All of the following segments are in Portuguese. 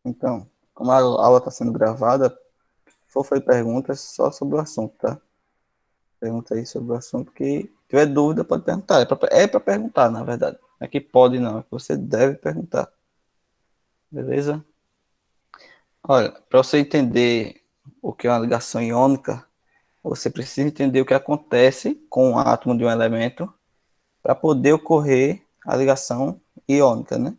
Então, como a aula está sendo gravada, for fazer perguntas só sobre o assunto, tá? Pergunta aí sobre o assunto que tiver dúvida pode perguntar. É para perguntar, na verdade. Não é que pode não, é que você deve perguntar. Beleza? Olha, para você entender o que é uma ligação iônica, você precisa entender o que acontece com o átomo de um elemento para poder ocorrer a ligação iônica, né?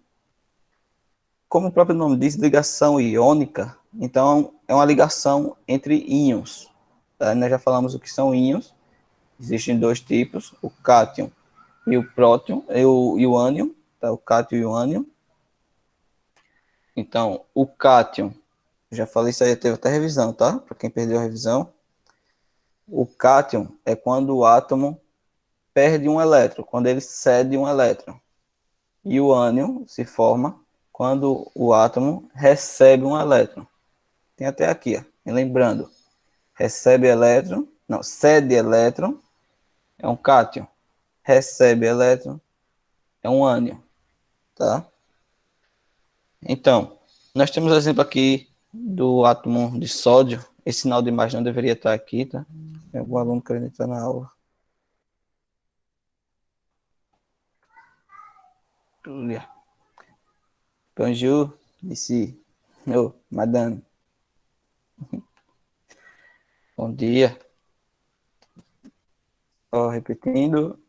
Como o próprio nome diz, ligação iônica, então é uma ligação entre íons. Tá? Nós já falamos o que são íons. Existem dois tipos, o cátion e o próton, e o ânion, tá? O cátion e o ânion. Então, o cátion, já falei isso aí, teve até revisão, tá? Para quem perdeu a revisão. O cátion é quando o átomo perde um elétron, quando ele cede um elétron. E o ânion se forma quando o átomo recebe um elétron. Tem até aqui, ó. E lembrando, recebe elétron, não, cede elétron é um cátion, recebe elétron é um ânion, tá? Então, nós temos exemplo aqui do átomo de sódio. Esse sinal de imagem não deveria estar aqui, tá? Tem algum aluno querendo entrar na aula. Bonjour, ici. Oh, madame. Bom dia. Ó, repetindo,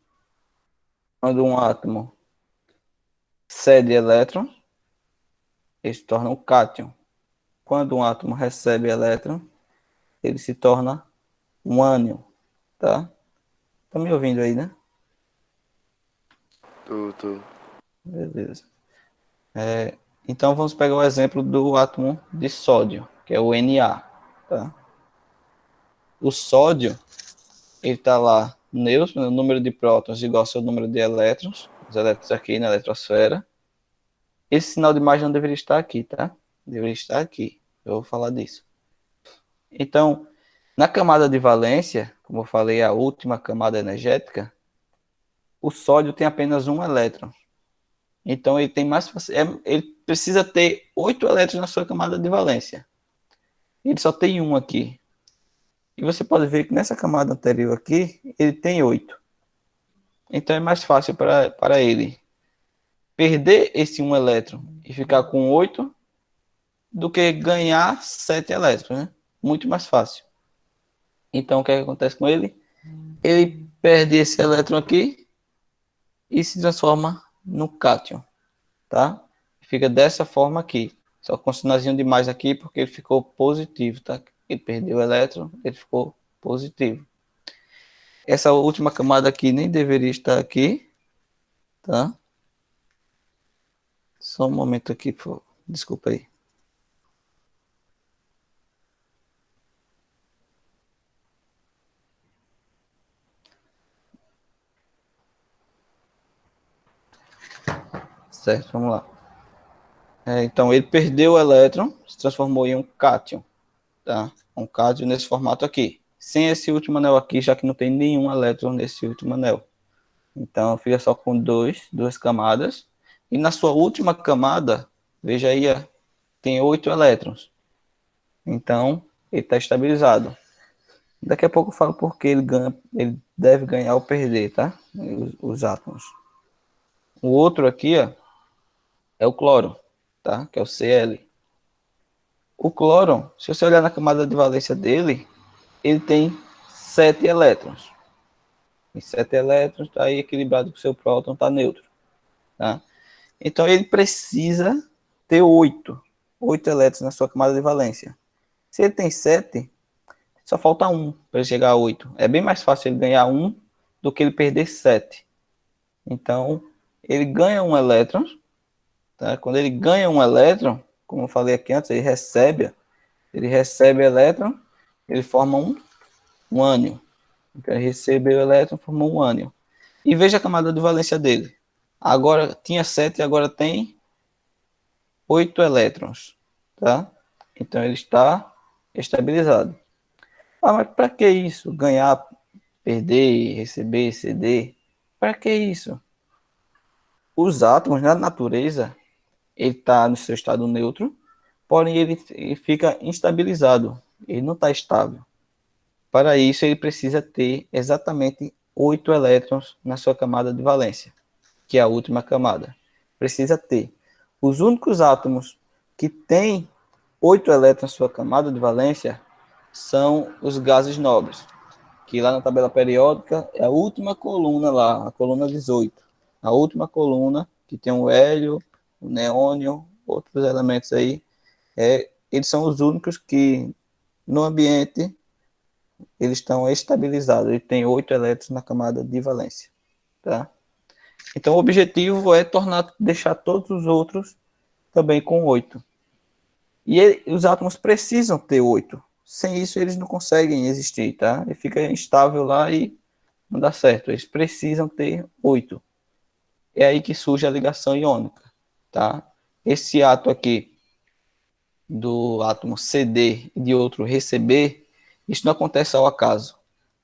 quando um átomo cede elétron, ele se torna um cátion. Quando um átomo recebe elétron, ele se torna um ânion, tá? Tá me ouvindo aí, né? Tô. Beleza. Então vamos pegar o exemplo do átomo de sódio, que é o Na, tá? O sódio, ele tá lá neutro, né? O número de prótons igual ao seu número de elétrons, os elétrons aqui na eletrosfera. Esse sinal de imagem não deveria estar aqui, tá? Deveria estar aqui. Eu vou falar disso. Então, na camada de valência, como eu falei, a última camada energética, o sódio tem apenas um elétron. Então ele tem mais, ele precisa ter 8 elétrons na sua camada de valência. Ele só tem um aqui. E você pode ver que nessa camada anterior aqui, ele tem 8. Então é mais fácil para ele perder esse um elétron e ficar com 8 do que ganhar 7 elétrons, né? Muito mais fácil. Então o que, é que acontece com ele? Ele perde esse elétron aqui e se transforma no cátion, tá? Fica dessa forma aqui. Só com um sinalzinho de mais aqui porque ele ficou positivo, tá? Ele perdeu o elétron, ele ficou positivo. Essa última camada aqui nem deveria estar aqui, tá? Só um momento aqui, por favor. Desculpa aí. Certo, vamos lá. Então, ele perdeu o elétron, se transformou em um cátion, tá? Um cátion nesse formato aqui. Sem esse último anel aqui, já que não tem nenhum elétron nesse último anel. Então, fica só com duas camadas. E na sua última camada, veja aí, tem 8 elétrons. Então, ele está estabilizado. Daqui a pouco eu falo porque ele deve ganhar ou perder, tá? Os átomos. O outro aqui, ó, é o cloro, tá? Que é o Cl. O cloro, se você olhar na camada de valência dele, ele tem 7 elétrons. E 7 elétrons está aí equilibrado com o seu próton, está neutro, tá? Então ele precisa ter 8 elétrons na sua camada de valência. Se ele tem 7, só falta 1 para ele chegar a 8. É bem mais fácil ele ganhar 1 do que ele perder 7. Então, ele ganha um elétron, tá? Quando ele ganha um elétron, como eu falei aqui antes, ele recebe elétron, ele forma um ânion. Então, ele recebeu o elétron, formou um ânion. E veja a camada de valência dele. Agora tinha 7 e agora tem 8 elétrons, tá? Então ele está estabilizado. Ah, mas para que isso? Ganhar, perder, receber, ceder? Para que isso? Os átomos na natureza, ele está no seu estado neutro, porém ele fica instabilizado, ele não está estável. Para isso, ele precisa ter exatamente 8 elétrons na sua camada de valência, que é a última camada. Precisa ter. Os únicos átomos que têm 8 elétrons na sua camada de valência são os gases nobres, que lá na tabela periódica é a última coluna lá, a coluna 18. A última coluna, que tem o hélio, o neônio, outros elementos aí, eles são os únicos que no ambiente eles estão estabilizados, ele tem 8 elétrons na camada de valência, tá? Então o objetivo é deixar todos os outros também com 8. Os átomos precisam ter 8. Sem isso eles não conseguem existir, tá? Ele fica instável lá e não dá certo. Eles precisam ter 8. É aí que surge a ligação iônica, tá? Esse ato aqui do átomo ceder e de outro receber, isso não acontece ao acaso.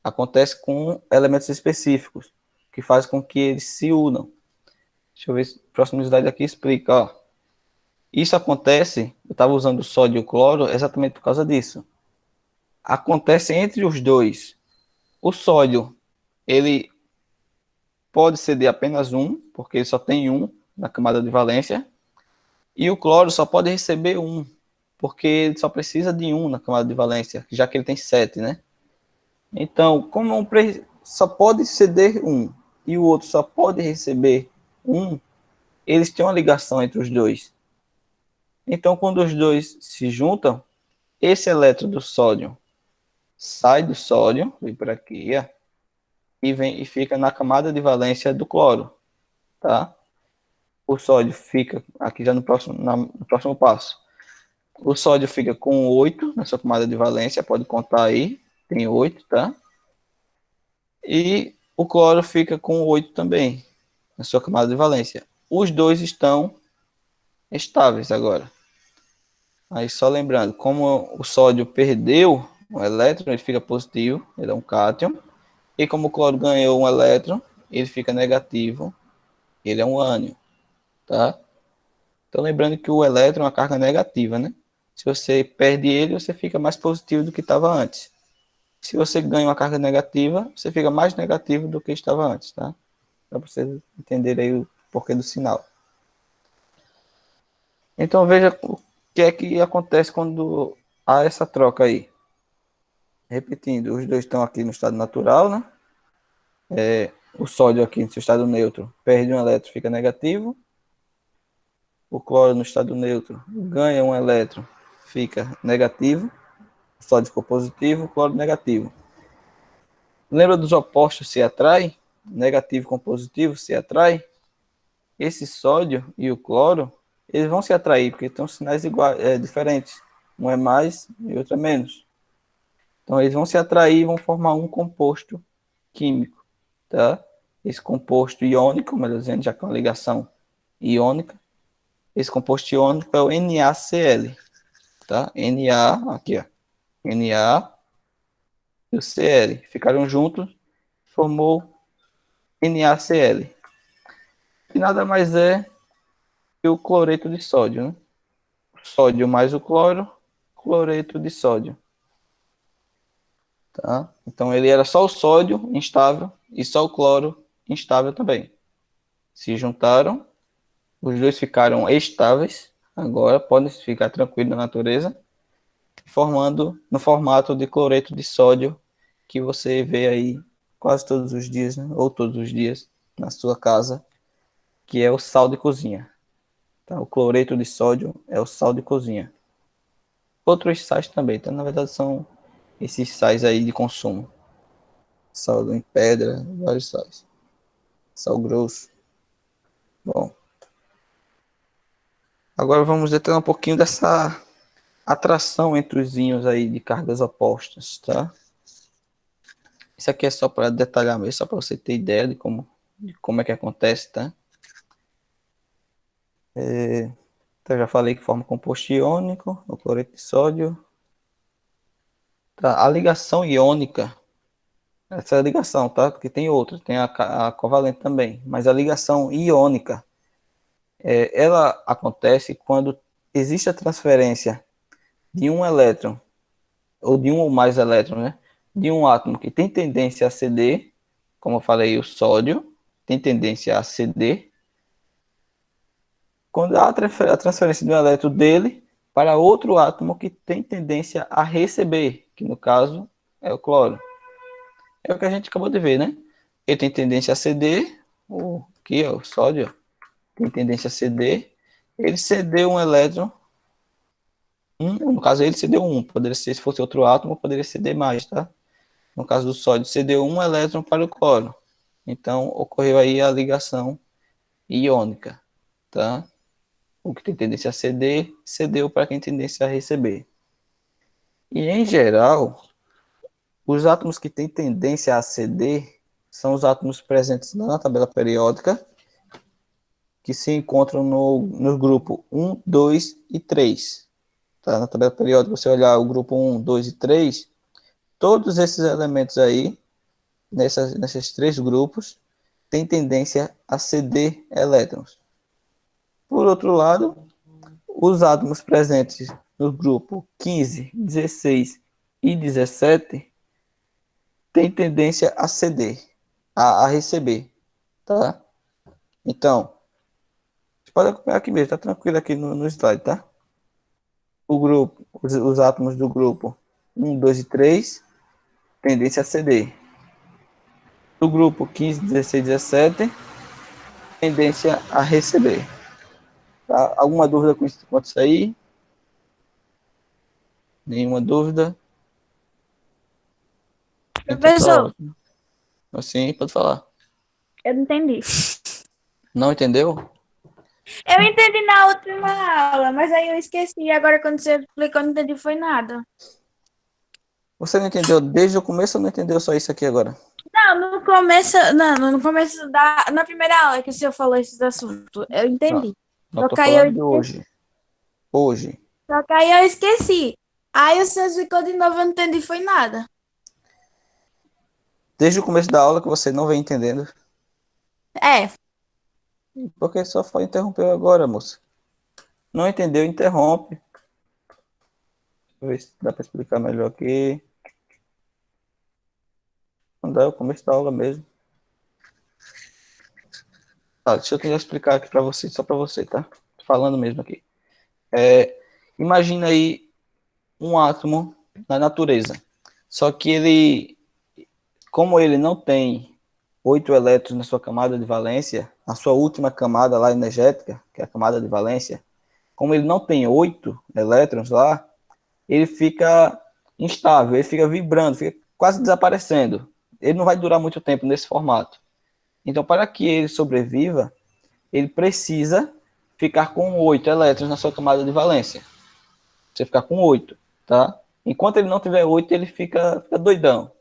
Acontece com elementos específicos, que faz com que eles se unam. Deixa eu ver se o próximo slide aqui explica, ó. Isso acontece, eu estava usando o sódio e o cloro exatamente por causa disso. Acontece entre os dois. O sódio, ele pode ceder apenas um, porque ele só tem um na camada de valência, e o cloro só pode receber um, porque ele só precisa de um na camada de valência, já que ele tem 7, né? Então, como só pode ceder um e o outro só pode receber um, eles têm uma ligação entre os dois. Então, quando os dois se juntam, esse elétron do sódio sai do sódio, vem por aqui, ó, e fica na camada de valência do cloro, tá? O sódio fica aqui já no próximo passo. O sódio fica com 8 na sua camada de valência, pode contar aí, tem 8, tá? E o cloro fica com 8 também na sua camada de valência. Os dois estão estáveis agora. Aí só lembrando, como o sódio perdeu um elétron, ele fica positivo, ele é um cátion. E como o cloro ganhou um elétron, ele fica negativo, ele é um ânion, tá? Então lembrando que o elétron é uma carga negativa, né? Se você perde ele, você fica mais positivo do que estava antes. Se você ganha uma carga negativa, você fica mais negativo do que estava antes, tá? Para vocês entenderem aí o porquê do sinal. Então veja o que é que acontece quando há essa troca aí. Repetindo, os dois estão aqui no estado natural, né? O sódio aqui no seu estado neutro perde um elétron, fica negativo. O cloro no estado neutro ganha um elétron, fica negativo. O sódio ficou positivo, o cloro negativo. Lembra dos opostos se atraem? Negativo com positivo se atrai. Esse sódio e o cloro, eles vão se atrair, porque estão sinais iguais, diferentes. Um é mais e outro é menos. Então, eles vão se atrair e vão formar um composto químico, tá? Esse composto iônico, melhor dizendo, já que é uma ligação iônica, esse composto iônico é o NaCl, tá? Na, aqui, ó. Na e o Cl ficaram juntos, formou NaCl. Que nada mais é que o cloreto de sódio, né? Sódio mais o cloro, cloreto de sódio. Tá? Então ele era só o sódio instável e só o cloro instável também. Se juntaram, os dois ficaram estáveis, agora podem ficar tranquilos na natureza, formando no formato de cloreto de sódio que você vê aí quase todos os dias, né? Ou todos os dias na sua casa, que é o sal de cozinha. Tá? O cloreto de sódio é o sal de cozinha. Outros sais também, tá? Na verdade são esses sais aí de consumo. Sal em pedra, vários sais. Sal grosso. Bom, agora vamos detalhar um pouquinho dessa atração entre os íons aí de cargas opostas, tá? Isso aqui é só para detalhar mesmo, só para você ter ideia de como é que acontece, tá? Então, já falei que forma composto iônico, o cloreto de sódio. Tá, a ligação iônica, essa é a ligação, tá? Porque tem outra, tem a covalente também. Mas a ligação iônica, ela acontece quando existe a transferência de um elétron, ou de um ou mais elétrons, né? De um átomo que tem tendência a ceder, como eu falei, o sódio, tem tendência a ceder. Quando há a transferência de um elétron dele para outro átomo que tem tendência a receber, que no caso é o cloro. É o que a gente acabou de ver, né? Ele tem tendência a ceder, aqui, ó, o sódio, tem tendência a ceder. Ele cedeu um elétron, no caso ele cedeu um, poderia ser, se fosse outro átomo, poderia ceder mais, tá? No caso do sódio, cedeu um elétron para o cloro. Então, ocorreu aí a ligação iônica, tá? O que tem tendência a ceder, cedeu para quem tem tendência a receber. E, em geral, os átomos que têm tendência a ceder são os átomos presentes na tabela periódica, que se encontram no grupo 1, 2 e 3. Tá? Na tabela periódica, você olhar o grupo 1, 2 e 3, todos esses elementos aí, nesses três grupos, têm tendência a ceder elétrons. Por outro lado, os átomos presentes no grupo 15, 16 e 17 têm tendência a ceder, a receber, tá? Então, você pode acompanhar aqui mesmo, tá tranquilo aqui no slide, tá? O grupo, os átomos do grupo 1, 2 e 3, tendência a ceder. Do grupo 15, 16 e 17, tendência a receber. Tá? Alguma dúvida com isso aí? Nenhuma dúvida? Então tá Professor, ótimo. Assim, pode falar. eu não entendi. Não entendeu? Eu entendi na última aula, mas aí eu esqueci. Agora, quando você explicou, não entendi foi nada. Você não entendeu desde o começo ou não entendeu só isso aqui agora? Não, no começo na primeira aula que o senhor falou esses assuntos, eu Não, entendi. não Só tô que aí eu falando de esqueci. hoje. Hoje. Só que aí eu esqueci. Aí o senhor explicou de novo, eu não entendi foi nada. Desde o começo da aula que você não vem entendendo. É, Porque só foi interrompeu agora, moça. Não entendeu, interrompe. Deixa eu ver se dá para explicar melhor aqui. Não dá, é o começo da aula mesmo. Tá, deixa eu tentar explicar aqui para você, só para você, tá? Tô falando mesmo aqui. Imagina aí um átomo na natureza. Só que ele, como ele não tem 8 elétrons na sua camada de valência, na sua última camada lá energética, que é a camada de valência, como ele não tem 8 elétrons lá, ele fica instável, ele fica vibrando, fica quase desaparecendo. Ele não vai durar muito tempo nesse formato. Então, para que ele sobreviva, ele precisa ficar com 8 elétrons na sua camada de valência. Você ficar com 8, tá? Enquanto ele não tiver 8, ele fica doidão.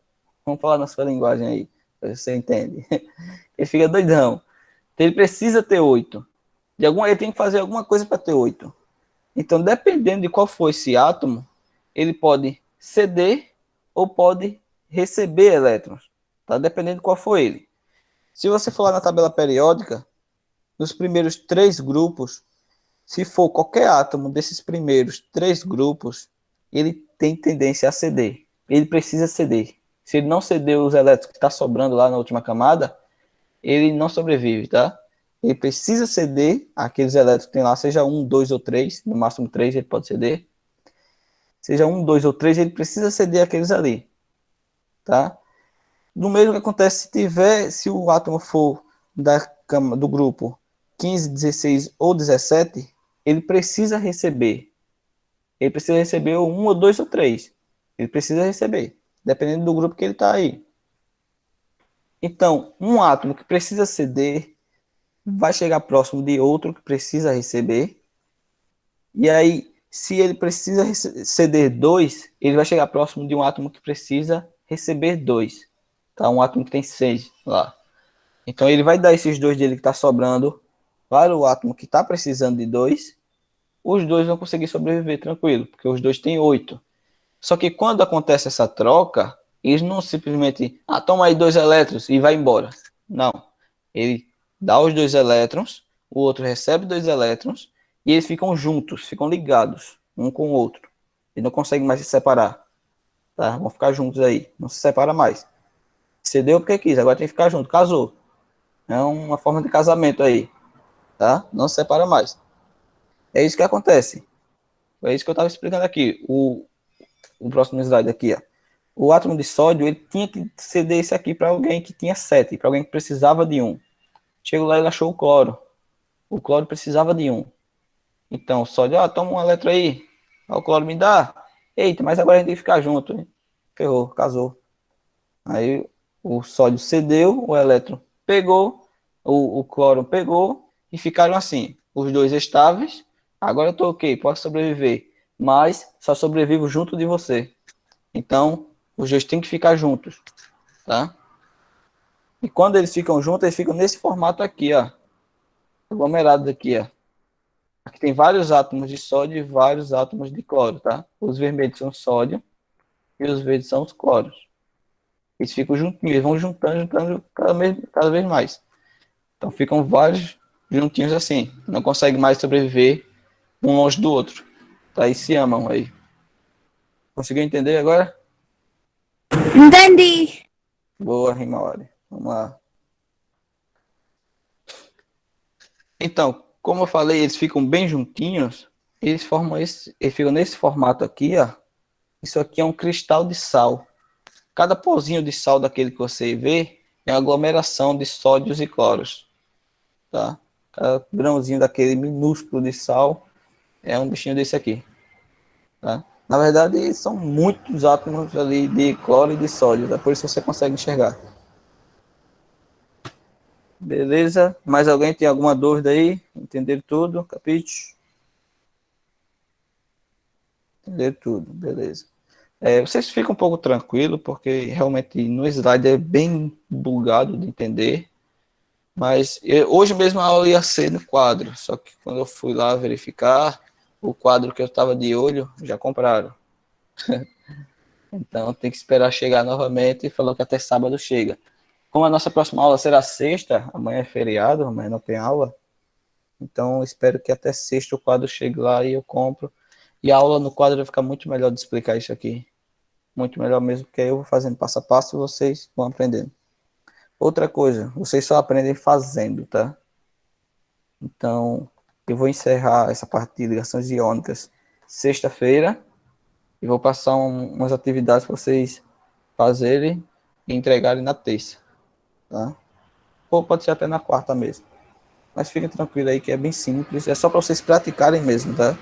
Vamos falar na sua linguagem aí, para você entende. Ele fica doidão. Então, ele precisa ter 8. Ele tem que fazer alguma coisa para ter 8. Então, dependendo de qual for esse átomo, ele pode ceder ou pode receber elétrons, tá? Dependendo de qual for ele. Se você for lá na tabela periódica, nos primeiros 3 grupos, se for qualquer átomo desses primeiros 3 grupos, ele tem tendência a ceder. Ele precisa ceder. Se ele não ceder os elétrons que está sobrando lá na última camada, ele não sobrevive, tá? Ele precisa ceder aqueles elétrons que tem lá, seja 1, 2 ou 3, no máximo 3 ele pode ceder. Seja 1, 2 ou 3, ele precisa ceder aqueles ali, tá? Do mesmo que acontece se o átomo for do grupo 15, 16 ou 17, ele precisa receber. Ele precisa receber um ou dois ou três. Ele precisa receber, dependendo do grupo que ele está aí. Então, um átomo que precisa ceder vai chegar próximo de outro que precisa receber. E aí, se ele precisa ceder dois, ele vai chegar próximo de um átomo que precisa receber dois. Tá? Um átomo que tem 6 lá. Então, ele vai dar esses dois dele que está sobrando para o átomo que está precisando de dois. Os dois vão conseguir sobreviver tranquilo, porque os dois têm 8. Só que quando acontece essa troca, eles não simplesmente, toma aí 2 elétrons e vai embora. Não. Ele dá os 2 elétrons, o outro recebe 2 elétrons, e eles ficam juntos, ficam ligados um com o outro. E não conseguem mais se separar. Tá? Vão ficar juntos aí, não se separa mais. Cedeu porque quis, agora tem que ficar junto, casou. É uma forma de casamento aí, tá? Não se separa mais. É isso que acontece. É isso que eu estava explicando aqui. O próximo slide aqui, ó. O átomo de sódio, ele tinha que ceder esse aqui para alguém que tinha 7, para alguém que precisava de um. Chegou lá e ele achou o cloro. O cloro precisava de um. Então, o sódio, toma um elétron aí. O cloro me dá. Eita, mas agora a gente tem que ficar junto, hein? Ferrou, casou. Aí o sódio cedeu, o elétron pegou, o cloro pegou e ficaram assim, os dois estáveis. Agora eu tô ok, posso sobreviver, mas só sobrevivo junto de você. Então, os dois têm que ficar juntos, tá? E quando eles ficam juntos, eles ficam nesse formato aqui, ó, aglomerado aqui, ó. Aqui tem vários átomos de sódio e vários átomos de cloro, tá? Os vermelhos são sódio e os verdes são os cloros. Eles ficam juntinhos, eles vão juntando cada vez mais. Então ficam vários juntinhos assim. Não conseguem mais sobreviver um longe do outro. Tá? E se amam aí. Conseguiu entender agora? Entendi. Boa, Rimori. Vamos lá. Então, como eu falei, eles ficam bem juntinhos. Eles ficam nesse formato aqui, ó. Isso aqui é um cristal de sal. Cada pozinho de sal daquele que você vê é uma aglomeração de sódios e cloros. Tá? Cada grãozinho daquele minúsculo de sal é um bichinho desse aqui. Tá? Na verdade, são muitos átomos ali de cloro e de sódio, tá? Por isso você consegue enxergar. Beleza? Mais alguém tem alguma dúvida aí? Entenderam tudo? Capite? Entenderam tudo, beleza. Vocês ficam um pouco tranquilos, porque realmente no slide é bem bugado de entender. Mas hoje mesmo a aula ia ser no quadro, só que quando eu fui lá verificar, o quadro que eu estava de olho já compraram. Então tem que esperar chegar novamente e falou que até sábado chega. Como a nossa próxima aula será sexta, amanhã é feriado, amanhã não tem aula, então espero que até sexta o quadro chegue lá e eu compro. E a aula no quadro vai ficar muito melhor de explicar isso aqui. Muito melhor mesmo, porque eu vou fazendo passo a passo e vocês vão aprendendo. Outra coisa, vocês só aprendem fazendo, tá? Então, eu vou encerrar essa parte de ligações iônicas sexta-feira e vou passar umas atividades para vocês fazerem e entregarem na terça, tá? Ou pode ser até na quarta mesmo. Mas fiquem tranquilos aí que é bem simples, é só para vocês praticarem mesmo, tá?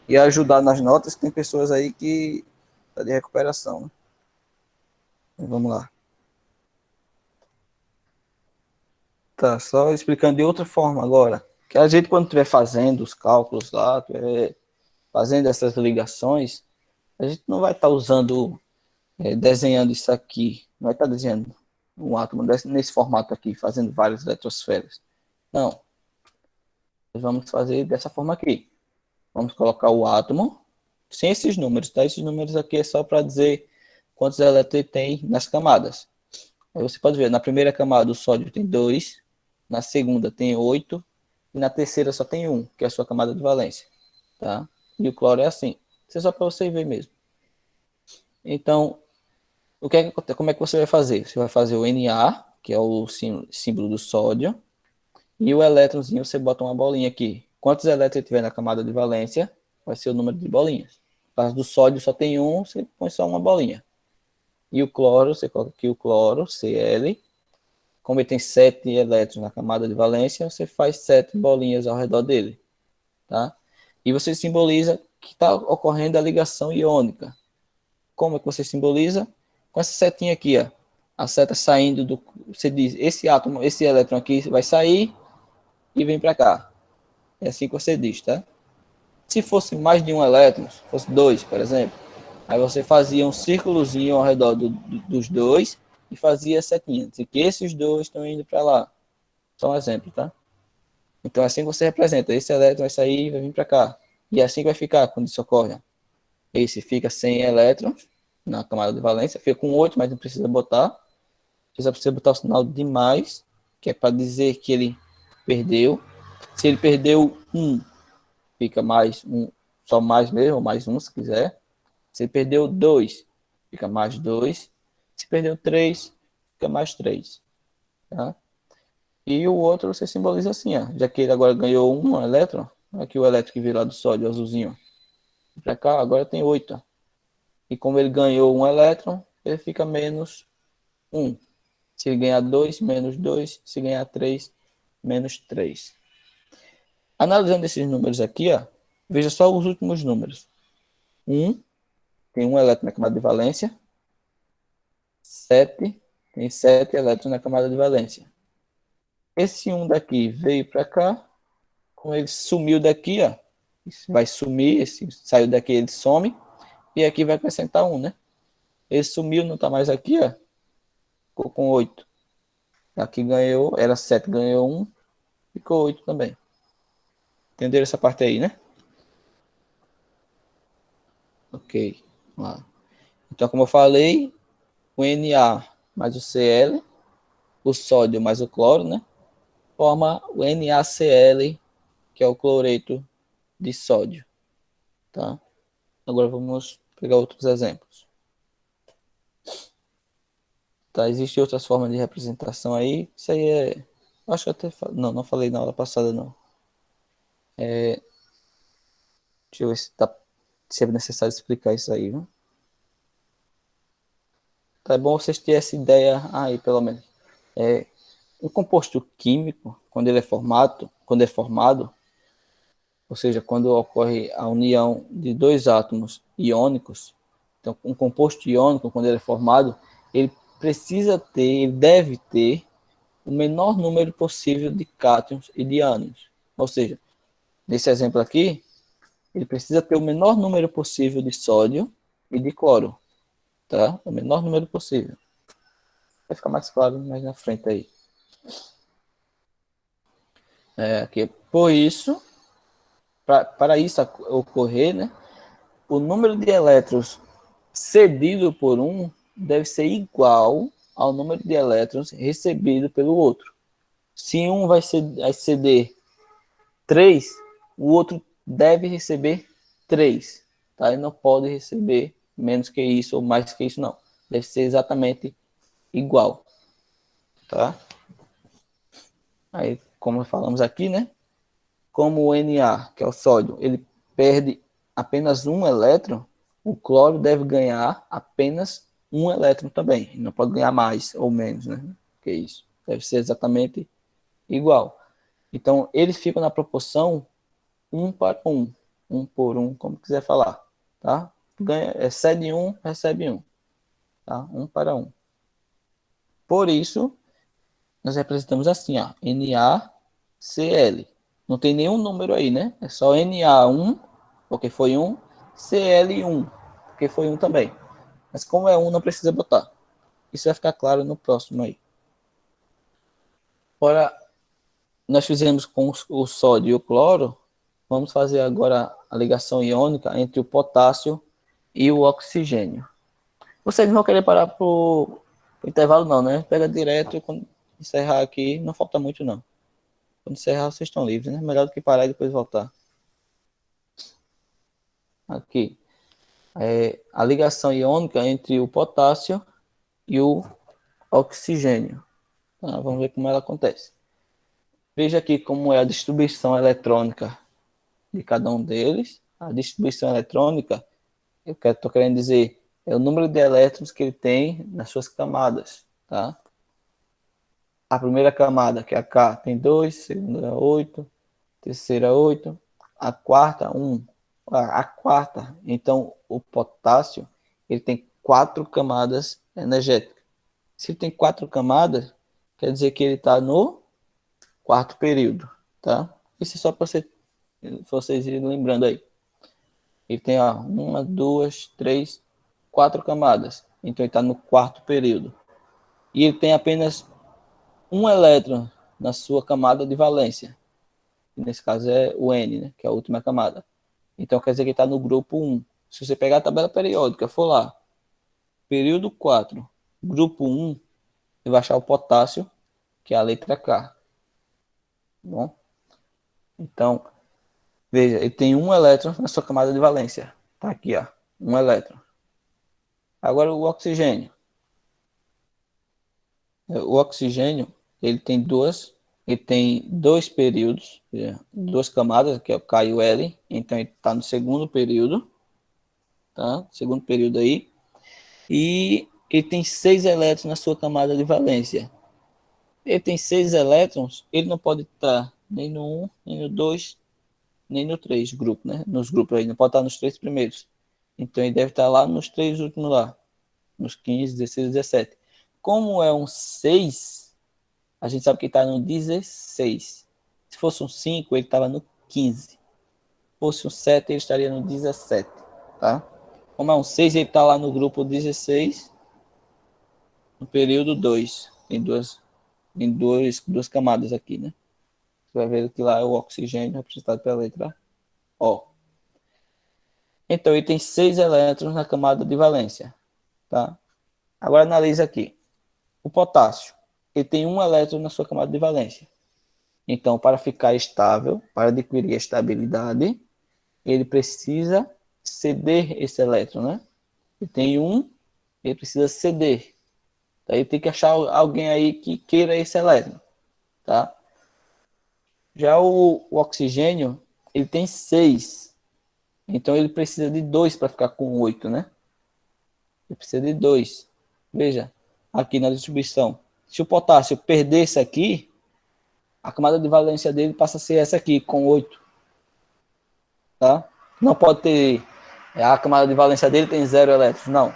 E ajudar nas notas, que tem pessoas aí que tá de recuperação, né? Então, vamos lá. Tá, só explicando de outra forma agora. Que a gente, quando estiver fazendo os cálculos lá, fazendo essas ligações, a gente não vai estar usando, desenhando isso aqui, não vai estar desenhando um átomo nesse formato aqui, fazendo várias eletrosferas. Não. Nós vamos fazer dessa forma aqui. Vamos colocar o átomo, sem esses números, tá? Esses números aqui é só para dizer quantos elétrons tem nas camadas. Aí você pode ver, na primeira camada o sódio tem 2, na segunda tem 8, e na terceira só tem 1, que é a sua camada de valência, tá? E o cloro é assim. Isso é só para você ver mesmo. Então, como é que você vai fazer? Você vai fazer o Na, que é o símbolo do sódio, e o elétronzinho você bota uma bolinha aqui. Quantos elétrons tiver na camada de valência, vai ser o número de bolinhas. No caso do sódio só tem 1, você põe só uma bolinha. E o cloro, você coloca aqui o cloro, Cl. Como ele tem 7 elétrons na camada de valência, você faz 7 bolinhas ao redor dele. Tá? E você simboliza que está ocorrendo a ligação iônica. Como é que você simboliza? Com essa setinha aqui, ó. A seta saindo do... Você diz, esse átomo, esse elétron aqui vai sair e vem para cá. É assim que você diz, tá? Se fosse mais de um elétron, se fosse 2, por exemplo, aí você fazia um círculozinho ao redor dos dois e fazia a setinha. Dizer que esses dois estão indo para lá. Só um exemplo, tá? Então é assim que você representa. Esse elétron vai sair e vai vir para cá. E é assim que vai ficar quando isso ocorre. Esse fica sem elétrons na camada de valência. Fica com 8, mas não precisa botar. Precisa botar o sinal de mais, que é para dizer que ele perdeu. Se ele perdeu 1, fica mais um, só mais mesmo, ou mais um se quiser. Se perdeu 2, fica mais 2. Se perdeu 3, fica mais 3. Tá? E o outro você simboliza assim, ó, já que ele agora ganhou um elétron, aqui o elétron que veio lá do sódio, azulzinho, para cá, agora tem 8. E como ele ganhou um elétron, ele fica menos 1. Se ele ganhar 2, menos 2. Se ganhar 3, menos 3. Analisando esses números aqui, ó, veja só os últimos números. 1 tem um elétron na camada de valência. 7 tem 7 elétrons na camada de valência. Esse 1 daqui veio para cá, como ele sumiu daqui, ó, vai sumir, esse saiu daqui, ele some, e aqui vai acrescentar 1, né? Ele sumiu, não está mais aqui, ó, ficou com 8. Aqui ganhou, era 7, ganhou 1, ficou 8 também. Entenderam essa parte aí, né? Ok, vamos lá. Então, como eu falei, o Na mais o Cl, o sódio mais o cloro, né? Forma o NaCl, que é o cloreto de sódio, tá? Agora vamos pegar outros exemplos. Tá, existem outras formas de representação aí. Isso aí é... Acho que até... Não falei na aula passada, não. Deixa eu ver se é necessário explicar isso aí, viu? Tá, é bom vocês terem essa ideia aí, pelo menos. Um composto químico, quando é formado, ou seja, quando ocorre a união de dois átomos iônicos, então um composto iônico, quando ele é formado, ele ele deve ter o menor número possível de cátions e de ânions. Ou seja, nesse exemplo aqui, ele precisa ter o menor número possível de sódio e de cloro, tá? O menor número possível. Vai ficar mais claro mais na frente aí. Aqui, por isso, para isso ocorrer, né, o número de elétrons cedido por um deve ser igual ao número de elétrons recebido pelo outro. Se um vai ceder 3, o outro deve receber 3. Tá? Ele não pode receber menos que isso ou mais que isso, não. Deve ser exatamente igual. Tá? Aí, como falamos aqui, né? Como o Na, que é o sódio, ele perde apenas um elétron, o cloro deve ganhar apenas um elétron também. Não pode ganhar mais ou menos, né? Que isso. Deve ser exatamente igual. Então, eles ficam na proporção 1 para 1. 1 por 1, como quiser falar. Tá? Cede 1, recebe 1. Tá? 1 para 1. Por isso, nós representamos assim, ó, NaCl. Não tem nenhum número aí, né? É só Na1, porque foi 1, Cl1, porque foi 1 também. Mas como é 1, não precisa botar. Isso vai ficar claro no próximo aí. Ora, nós fizemos com o sódio e o cloro, vamos fazer agora a ligação iônica entre o potássio e o oxigênio. Vocês não vão querer parar para o intervalo não, né? Pega direto, quando encerrar aqui, não falta muito não. Quando encerrar, vocês estão livres, né? Melhor do que parar e depois voltar. Aqui. A ligação iônica entre o potássio e o oxigênio. Tá, vamos ver como ela acontece. Veja aqui como é a distribuição eletrônica de cada um deles. A distribuição eletrônica, estou querendo dizer, é o número de elétrons que ele tem nas suas camadas. Tá? A primeira camada, que é a K, tem 2, segunda 8, terceira 8, a quarta 1. A quarta, então o potássio, ele tem 4 camadas energéticas. Se ele tem 4 camadas, quer dizer que ele está no quarto período, tá? Isso é só para vocês irem lembrando aí. Ele tem ó, 1, 2, 3, 4 camadas. Então ele está no quarto período. E ele tem apenas um elétron na sua camada de valência. Nesse caso é o N, né, que é a última camada. Então quer dizer que está no grupo 1. Se você pegar a tabela periódica, for lá, período 4, grupo 1, você vai achar o potássio, que é a letra K. Bom? Então, Veja, ele tem um elétron na sua camada de valência. Tá aqui, ó. Um elétron. Agora o oxigênio. O oxigênio, ele tem dois períodos, duas camadas, que é o K e o L. Então ele está no segundo período, tá? Segundo período aí. E ele tem 6 elétrons na sua camada de valência. Ele tem 6 elétrons, ele não pode estar nem no 1, nem no 2, nem no 3 grupo, né? Nos grupos aí, não pode estar nos 3 primeiros. Então ele deve estar lá nos 3 últimos lá, nos 15, 16, 17. Como é um 6, a gente sabe que está no 16. Se fosse um 5, ele estava no 15. Se fosse um 7, ele estaria no 17, tá? Como é um 6, ele está lá no grupo 16, no período 2. Tem duas camadas aqui, né? Você vai ver que lá é o oxigênio representado pela letra O. Então, ele tem 6 elétrons na camada de valência, tá? Agora analisa aqui. O potássio, ele tem um elétron na sua camada de valência. Então, para ficar estável, para adquirir estabilidade, ele precisa ceder esse elétron, né? Ele tem um, ele precisa ceder. Daí tem que achar alguém aí que queira esse elétron, tá? Já o oxigênio, ele tem 6. Então ele precisa de 2 para ficar com 8, né? Ele precisa de 2. Veja, aqui na distribuição. Se o potássio perdesse aqui, a camada de valência dele passa a ser essa aqui, com 8. Tá? Não pode ter... A camada de valência dele tem 0 elétrons, não.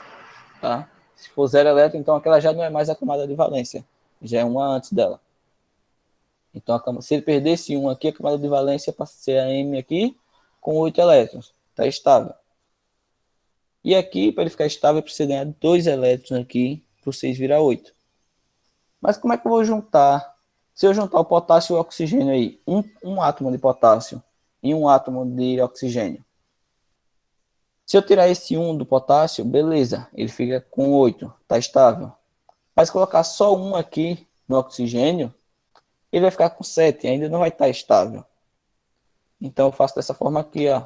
Tá? Se for 0 elétron, então aquela já não é mais a camada de valência. Já é uma antes dela. Então, se ele perdesse um aqui, a camada de valência passa a ser a M aqui, com 8 elétrons. Está estável. E aqui, para ele ficar estável, precisa ganhar 2 elétrons aqui, para o 6 virar 8. Mas como é que eu vou juntar? Se eu juntar o potássio e o oxigênio aí, um átomo de potássio e um átomo de oxigênio. Se eu tirar esse 1 do potássio, beleza, ele fica com 8, está estável. Mas colocar só um aqui no oxigênio, ele vai ficar com 7, ainda não vai estar estável. Então eu faço dessa forma aqui, ó.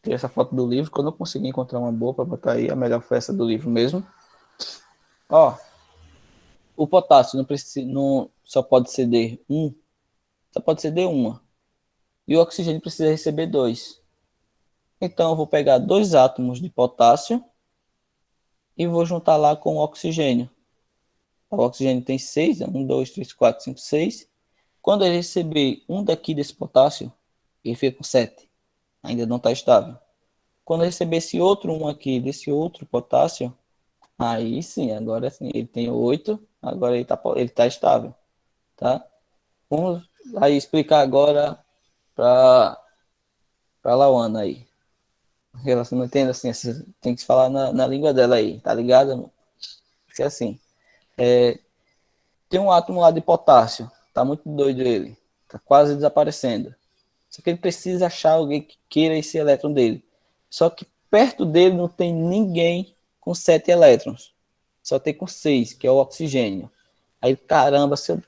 Tem essa foto do livro, quando eu conseguir encontrar uma boa para botar aí, a melhor foi essa do livro mesmo. Ó, o potássio não só pode ceder um, só pode ceder uma. E o oxigênio precisa receber 2. Então eu vou pegar 2 átomos de potássio e vou juntar lá com o oxigênio. O oxigênio tem 6, 1, 2, 3, 4, 5, 6. Quando ele receber um daqui desse potássio, ele fica com 7. Ainda não está estável. Quando receber esse outro um aqui, desse outro potássio, aí sim, agora sim, ele tem 8, agora ele tá estável, tá? Vamos aí explicar agora para Lauana aí. Relação, não entendo assim, tem que falar na língua dela aí, tá ligado? Porque assim, tem um átomo lá de potássio, tá muito doido ele, tá quase desaparecendo. Só que ele precisa achar alguém que queira esse elétron dele. Só que perto dele não tem ninguém com 7 elétrons. Só tem com 6, que é o oxigênio. Aí, caramba, se eu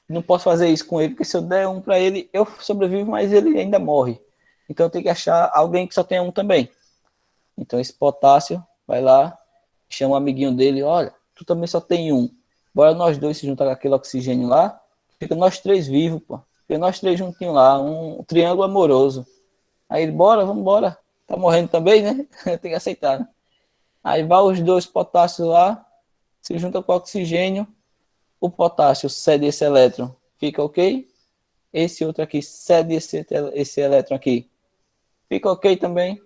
não posso fazer isso com ele, porque se eu der um para ele, eu sobrevivo, mas ele ainda morre. Então eu tenho que achar alguém que só tenha um também. Então esse potássio vai lá, chama um amiguinho dele, olha, tu também só tem um. Bora nós dois se juntar com aquele oxigênio lá, fica nós 3 vivos, pô. Fica nós 3 juntinhos lá, um triângulo amoroso. Aí ele, bora, vamos embora. Tá morrendo também, né? Tem que aceitar, né? Aí vai os 2 potássios lá, se junta com o oxigênio, o potássio cede esse elétron, fica ok. Esse outro aqui cede esse elétron aqui, fica ok também.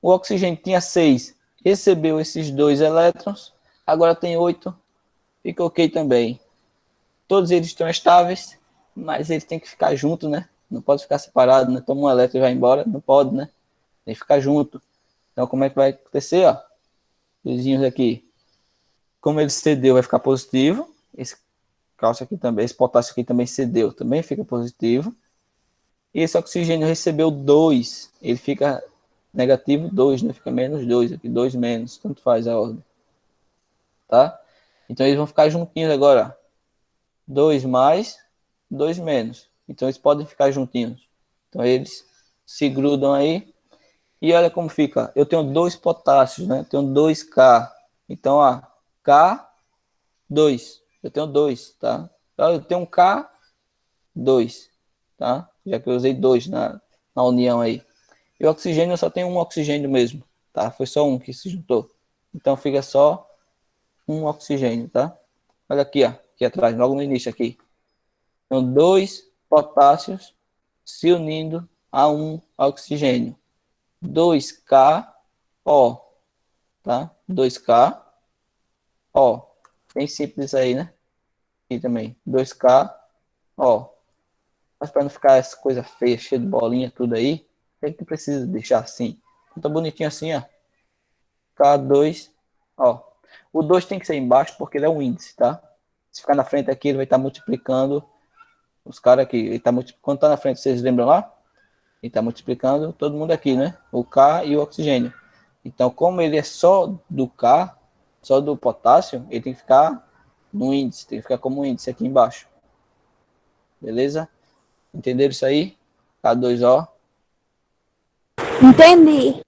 O oxigênio tinha 6, recebeu esses 2 elétrons, agora tem 8, fica ok também. Todos eles estão estáveis, mas eles têm que ficar juntos, né? Não pode ficar separado, né? Toma um elétron e vai embora, não pode, né? Tem que ficar junto. Então, como é que vai acontecer, ó? Vizinhos aqui. Como ele cedeu, vai ficar positivo. Esse cálcio aqui também, esse potássio aqui também cedeu, também fica positivo. E esse oxigênio recebeu 2, ele fica negativo 2, né? Fica menos 2 aqui, 2 menos, tanto faz a ordem. Tá? Então eles vão ficar juntinhos agora. 2 mais, 2 menos. Então eles podem ficar juntinhos. Então, eles se grudam aí. E olha como fica. Eu tenho 2 potássios, né? Eu tenho 2K. Então, ó, K2. Eu tenho 2, tá? Então, eu tenho um K2, tá? Já que eu usei 2 na união aí. E o oxigênio, eu só tenho um oxigênio mesmo, tá? Foi só um que se juntou. Então, fica só um oxigênio, tá? Olha aqui, ó. Aqui atrás, logo no início aqui. Então, 2 potássios se unindo a um oxigênio. 2K O, tá? 2K O. Bem simples aí, né? Aqui também. 2K O. Mas para não ficar essa coisa feia, cheia de bolinha, tudo aí, é que precisa deixar assim. Então, tá bonitinho assim, ó. K2O. O 2 tem que ser embaixo porque ele é um índice, tá? Se ficar na frente aqui, ele vai estar multiplicando os caras aqui. Ele tá quando tá na frente, vocês lembram lá? Ele está multiplicando todo mundo aqui, né? O K e o oxigênio. Então, como ele é só do K, só do potássio, ele tem que ficar no índice, tem que ficar como índice aqui embaixo. Beleza? Entenderam isso aí? K2O. Entendi.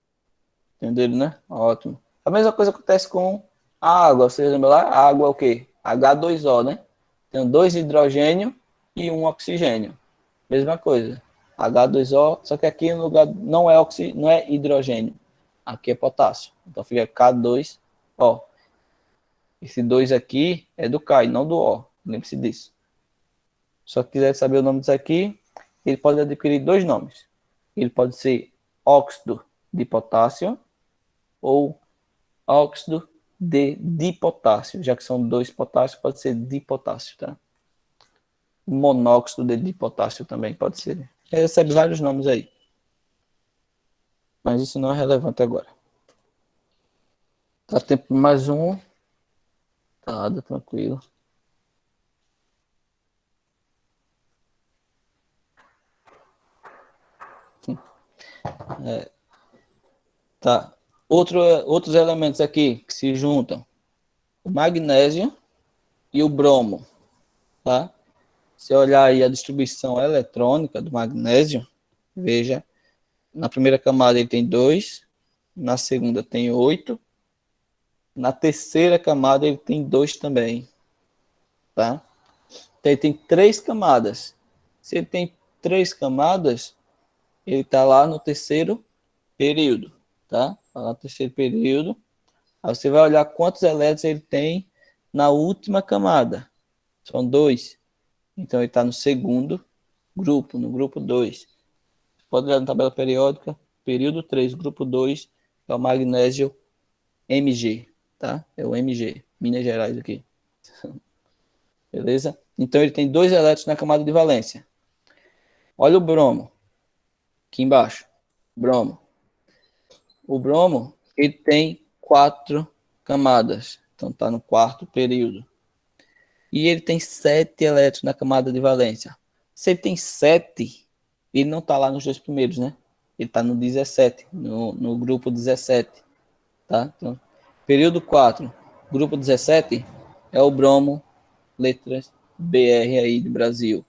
Entenderam, né? Ótimo. A mesma coisa acontece com a água. Vocês lembram lá? A água é o quê? H2O, né? Tem 2 hidrogênio e um oxigênio. Mesma coisa. H2O, só que aqui no lugar não é hidrogênio. Aqui é potássio. Então fica K2O. Esse 2 aqui é do K e não do O. Lembre-se disso. Se quiser saber o nome disso aqui, ele pode adquirir 2 nomes. Ele pode ser óxido de potássio ou óxido de dipotássio. Já que são 2 potássios, pode ser dipotássio, tá? Monóxido de dipotássio também pode ser. Ele recebe vários nomes aí. Mas isso não é relevante agora. Tá tempo mais um. Tá, tranquilo. Tá. Outros elementos aqui que se juntam. O magnésio e o bromo. Tá? Se olhar aí a distribuição eletrônica do magnésio, veja, na primeira camada ele tem 2, na segunda tem 8, na terceira camada ele tem 2 também. Tá? Então ele tem 3 camadas. Se ele tem 3 camadas, ele está lá no terceiro período, tá? Tá lá no terceiro período. Aí você vai olhar quantos elétrons ele tem na última camada. São 2. Então ele está no segundo grupo, no grupo 2. Pode olhar na tabela periódica, período 3, grupo 2, é o magnésio Mg, tá? É o Mg, Minas Gerais aqui. Beleza? Então ele tem 2 elétrons na camada de valência. Olha o bromo, aqui embaixo. Bromo. O bromo, ele tem 4 camadas. Então está no quarto período. E ele tem 7 elétrons na camada de valência. Se ele tem 7, ele não está lá nos 2 primeiros, né? Ele está no 17, no grupo 17. Tá? Então, período 4, grupo 17, é o bromo, letras BR aí do Brasil.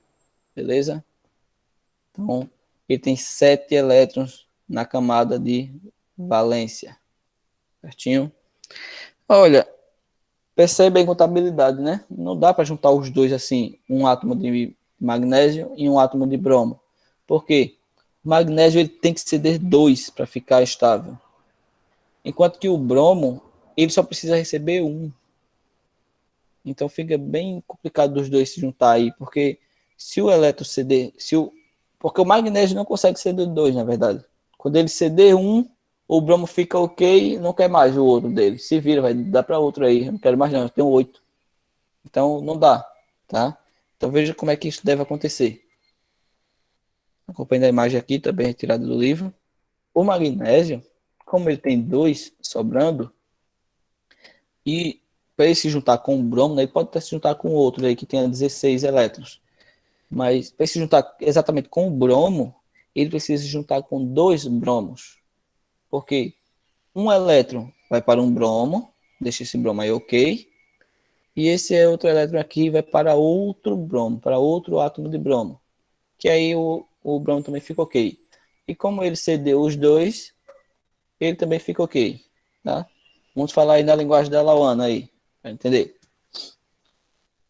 Beleza? Então, ele tem 7 elétrons na camada de valência. Certinho? Olha, percebe a contabilidade, né? Não dá para juntar os dois assim, um átomo de magnésio e um átomo de bromo. Por quê? O magnésio ele tem que ceder 2 para ficar estável. Enquanto que o bromo, ele só precisa receber 1. Então fica bem complicado dos dois se juntar aí, porque se o elétron ceder, porque o magnésio não consegue ceder 2, na verdade. Quando ele ceder 1, o bromo fica ok, não quer mais o outro dele. Se vira, vai dar para outro aí. Eu não quero mais não, eu tenho 8. Então não dá, tá? Então veja como é que isso deve acontecer. Acompanhando a imagem aqui, também retirada do livro. O magnésio, como ele tem 2 sobrando, e para ele se juntar com o bromo, né, ele pode até se juntar com outro aí que tenha 16 elétrons. Mas para se juntar exatamente com o bromo, ele precisa se juntar com 2 bromos. Porque um elétron vai para um bromo, deixa esse bromo aí ok, e esse outro elétron aqui vai para outro bromo, para outro átomo de bromo. Que aí o bromo também fica ok. E como ele cedeu os dois, ele também fica ok, tá? Vamos falar aí na linguagem da Lauana aí, para entender.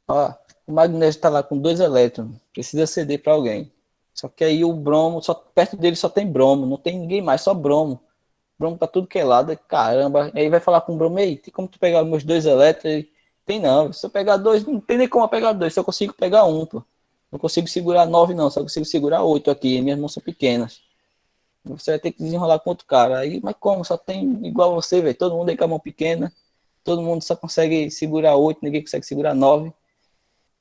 Ó, o magnésio está lá com 2 elétrons, precisa ceder para alguém. Só que aí o bromo, só perto dele só tem bromo, não tem ninguém mais, só bromo. Bromo para tudo que é lado, caramba. Aí vai falar com o bromo, ei, tem como tu pegar meus 2 elétrons? Tem não, se eu pegar 2, não tem nem como eu pegar 2, só consigo pegar um, pô. Não consigo segurar 9 não, só consigo segurar 8 aqui, minhas mãos são pequenas. Você vai ter que desenrolar com outro cara. Aí, mas como? Só tem igual você, velho. Todo mundo aí com a mão pequena. Todo mundo só consegue segurar 8, ninguém consegue segurar 9.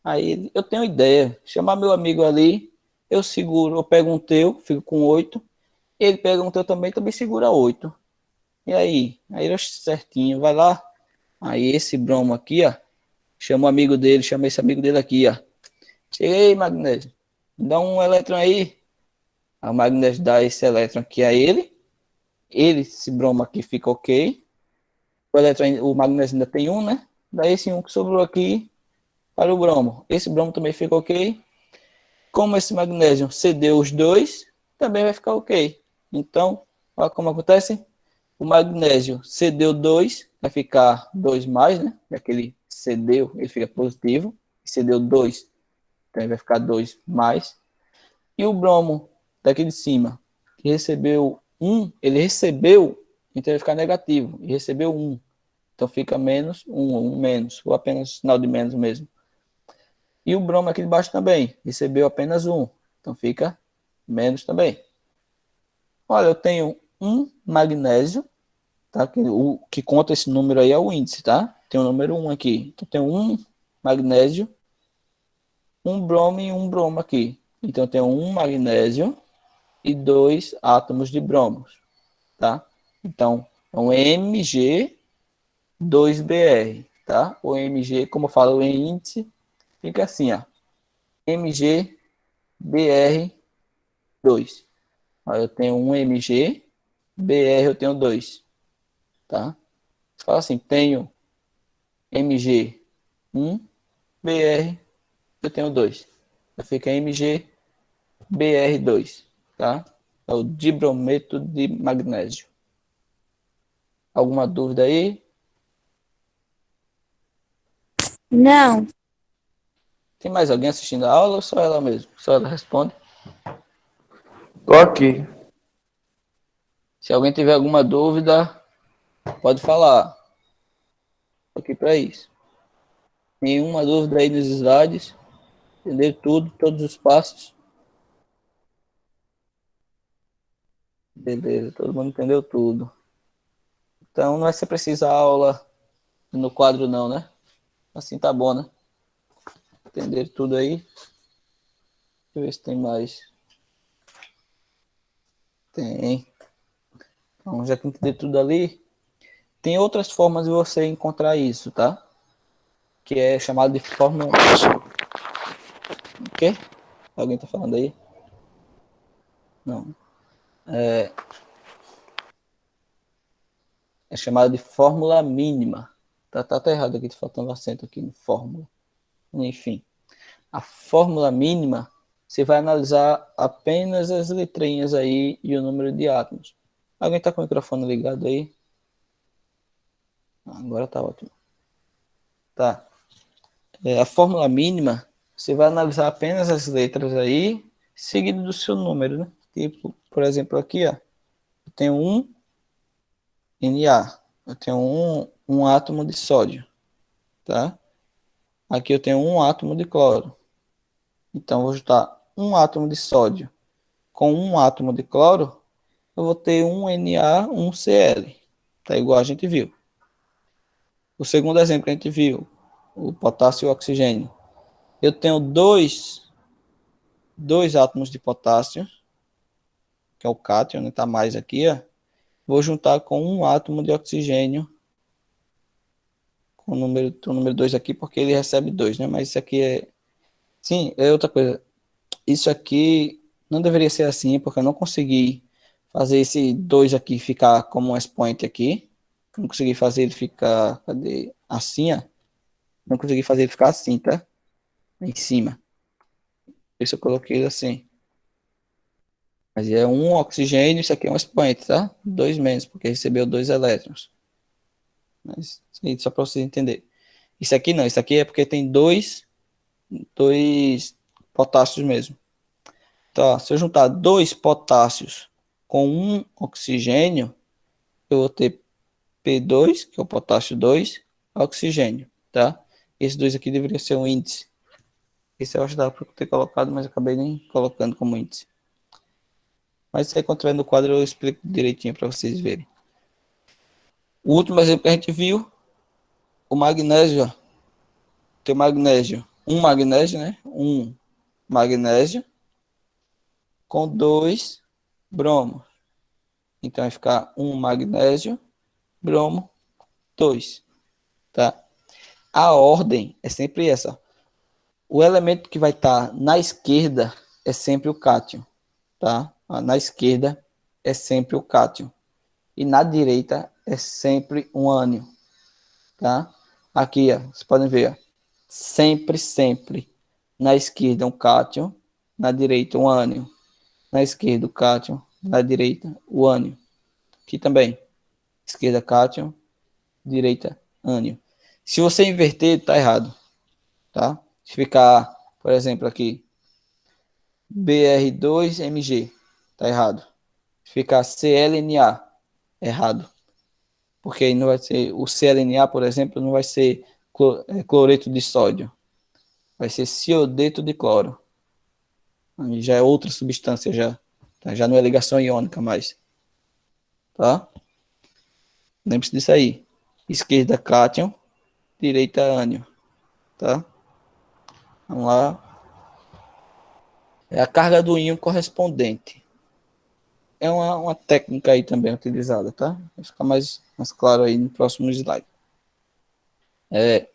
Aí eu tenho ideia. Chamar meu amigo ali, eu seguro, eu pego um teu, fico com 8. Ele pega um teu também, também segura 8. E aí? Aí eu certinho, vai lá. Aí esse bromo aqui, ó. Chama o amigo dele, chama esse amigo dele aqui, ó. Chega aí, magnésio. Me dá um elétron aí. Aí o magnésio dá esse elétron aqui a ele. Ele, esse bromo aqui fica ok. O magnésio ainda tem um, né? Daí esse um que sobrou aqui para o bromo. Esse bromo também fica ok. Como esse magnésio cedeu os dois, também vai ficar ok. Então, olha como acontece. O magnésio cedeu 2, vai ficar 2 mais, né? Já que ele cedeu, ele fica positivo. Cedeu 2, então vai ficar 2 mais. E o bromo daqui de cima, que recebeu 1, ele recebeu, então vai ficar negativo. E recebeu 1. Então fica menos, um menos, ou apenas sinal de menos mesmo. E o bromo aqui de baixo também, recebeu apenas 1. Então fica menos também. Olha, eu tenho um magnésio, tá? O que conta esse número aí é o índice, tá? Tem o número 1 aqui. Então tem um magnésio, um bromo e um bromo aqui. Então tem um magnésio e 2 átomos de bromos, tá? Então é um Mg2Br, tá? O Mg, como eu falo em índice, fica assim, ó. MgBr2. Aí eu tenho um Mg, Br eu tenho 2, tá? Fala assim, tenho Mg1, Br eu tenho 2. Fica MgBr2, tá? É o dibrometo de magnésio. Alguma dúvida aí? Não. Tem mais alguém assistindo a aula ou só ela mesmo? Só ela responde. Tô aqui. Se alguém tiver alguma dúvida, pode falar. Tô aqui para isso. Nenhuma dúvida aí nos slides. Entender tudo, todos os passos. Beleza, todo mundo entendeu tudo. Então não é se precisa aula no quadro não, né? Assim tá bom, né? Entender tudo aí. Deixa eu ver se tem mais. Tem. Então, já que entender tudo ali, tem outras formas de você encontrar isso, tá? Que é chamado de fórmula. O quê? Alguém tá falando aí? Não. É chamado de fórmula mínima. Tá até errado aqui, tá faltando acento aqui no fórmula. Enfim. A fórmula mínima, você vai analisar apenas as letrinhas aí e o número de átomos. Alguém está com o microfone ligado aí? Agora tá ótimo. Tá. A fórmula mínima, você vai analisar apenas as letras aí, seguido do seu número, né? Tipo, por exemplo, aqui, ó, eu tenho um Na, eu tenho um átomo de sódio, tá? Aqui eu tenho um átomo de cloro. Então, eu vou juntar um átomo de sódio com um átomo de cloro, eu vou ter um Na, um Cl. Tá igual a gente viu. O segundo exemplo que a gente viu, o potássio e o oxigênio. Eu tenho dois átomos de potássio, que é o cátion, né? Tá mais aqui, ó. Vou juntar com um átomo de oxigênio, com o número 2 aqui, porque ele recebe 2, né? Mas isso aqui é... Sim, é outra coisa. Isso aqui não deveria ser assim, porque eu não consegui fazer esse 2 aqui ficar como um expoente aqui. Não consegui fazer ele ficar, cadê? Assim, ó. Não consegui fazer ele ficar assim, tá? Em cima. Por isso eu coloquei ele assim. Mas é um oxigênio, isso aqui é um expoente, tá? 2 menos, porque recebeu 2 elétrons. Mas, isso aí, só para você entender. Isso aqui não, isso aqui é porque tem dois potássios mesmo. Então, ó, se eu juntar 2 potássios com um oxigênio, eu vou ter P2, que é o potássio 2, oxigênio, tá? Esse 2 aqui deveria ser um índice. Esse eu acho que dá para ter colocado, mas acabei nem colocando como índice. Mas se aí quando tiver no quadro eu explico direitinho para vocês verem. O último exemplo que a gente viu, o magnésio, ó. Tem o magnésio, um magnésio, né? Um magnésio com 2 bromos. Então vai ficar um magnésio, bromo, 2, tá? A ordem é sempre essa. O elemento que vai estar na esquerda é sempre o cátion, tá? Na esquerda é sempre o cátion. E na direita é sempre um ânion, tá? Aqui, ó, vocês podem ver, ó, sempre, sempre. Na esquerda um cátion, na direita um ânion. Na esquerda o cátion, na direita o ânion. Aqui também. Esquerda cátion, direita ânion. Se você inverter, tá errado, tá? Se ficar, por exemplo, aqui Br2Mg, tá errado. Se ficar ClNa, errado. Porque aí não vai ser o ClNa, por exemplo, não vai ser cloreto de sódio. Vai ser ciodeto de cloro. Aí já é outra substância já. Tá? Já não é ligação iônica mais. Tá? Lembre-se disso aí. Esquerda cátion, direita ânion. Tá? Vamos lá. É a carga do íon correspondente. É uma técnica aí também utilizada, tá? Vai ficar mais claro aí no próximo slide.